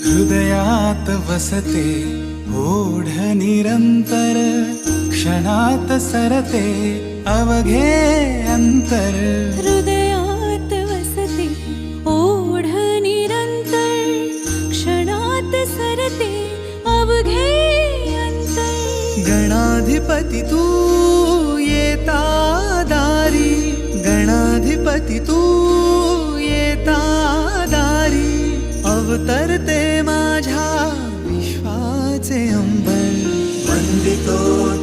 हृदयात वसते ओढ निरंतर, क्षणात सरते अवघे अंतर. हृदयात वसते ओढ निरंतर, क्षणात सरते अवघे अंतर. गणाधिपती तू येता दारी, गणाधिपती तू येता दारी. अवतरते माझ्या विश्वाचे अंबर. वंदितो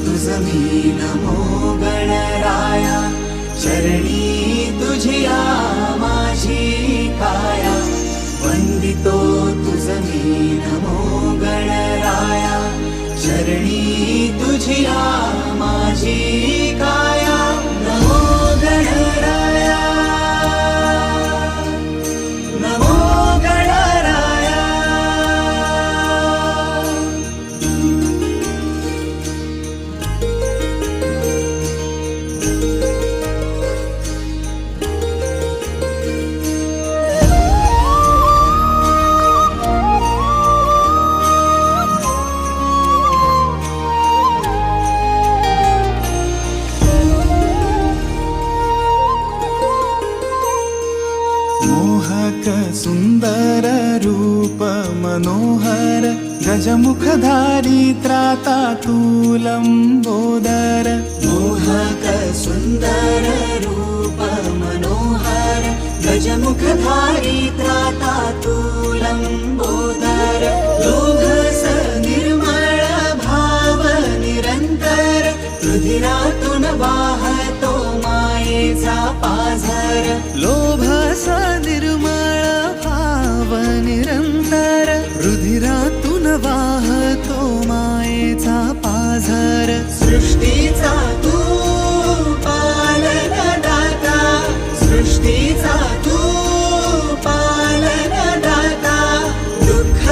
तुझ मी नमो गणराया, चरणी तुझिया माझी काया. वंदितो तुझ मी नमो गणराया, चरणी तुझिया माझी काया. नमो गणराया, नमो गणराया. मोहक सुंदर रूप मनोहर, गजमुखधारी त्राता तू लंबोदर. मोहक सुंदर रूप मनोहर, गजमुखधारी त्राता तू लंबोदर. लोभस निर्मळ भाव निरंतर, रुधिरातून वाहतो मायेचा पाझर. लोभस निर्मळ भाव निरंतर, रुधिरातून वाहतो मायेचा पाझर. सृष्टीचा तू पालनदाता, सृष्टीचा तू पालनदाता. दुःख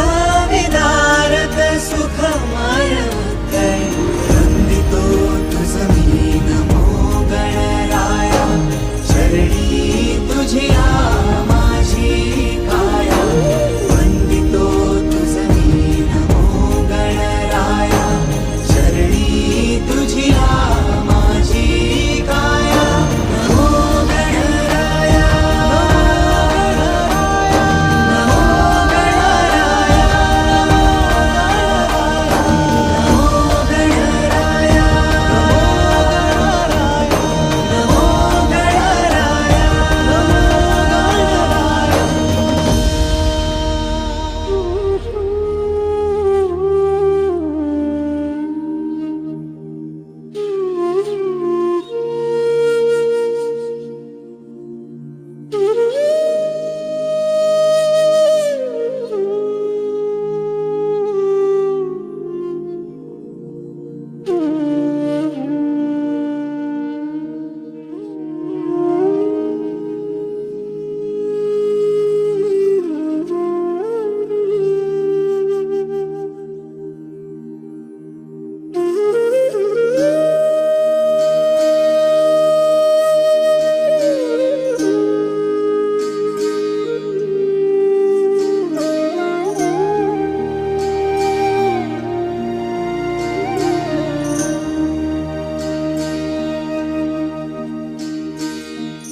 विदारक सुखमय उत्तर. वंदितो तुझ मी नमो गणराया, चरणी तुझिया माझी काया. वंदितो तुझ मी नमो गणराया, चरणी तुझिया माझी काया. नमो गणराया, नमो गणराया, नमो गणराया, नमो गणराया.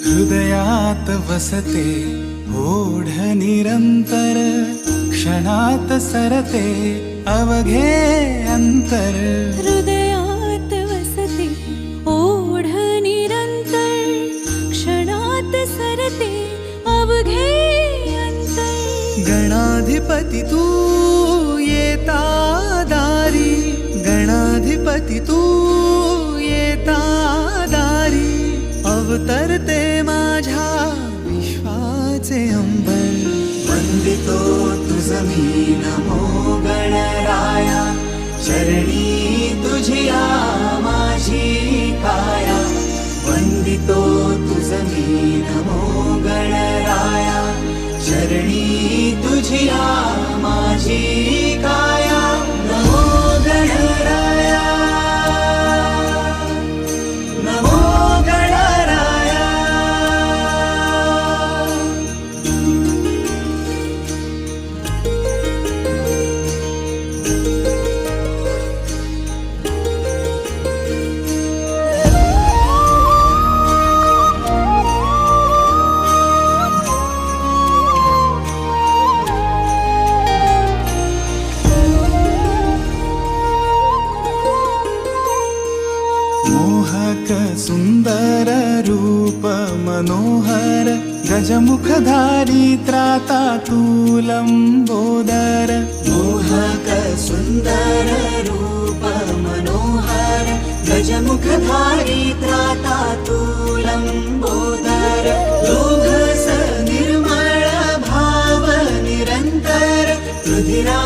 हृदयात वसते ओढ निरंतर, क्षणात सरते अवघे अंतर. हृदयात वसते ओढ निरंतर, क्षणात सरते अवघे अंतर. गणाधिपती तू येता दारी, गणाधिपती तू येता दारी. अवतरते माझ्या विश्वाचे अंबर. वंदितो तुझ मी नमो गणराया, चरणी तुझिया माझी काया. वंदितो तुझ मी नमो गणराया, चरणी तुझिया माझी काया. नमो गणराया, नमो गणराया. मनोहर गजमुखधारी त्रातातूलम्बोदर मोहक सुन्दर रूप मनोहर गजमुखधारी त्रातातूलम्बोदर लोभस निर्मळ भाव निरन्तर रुधिरा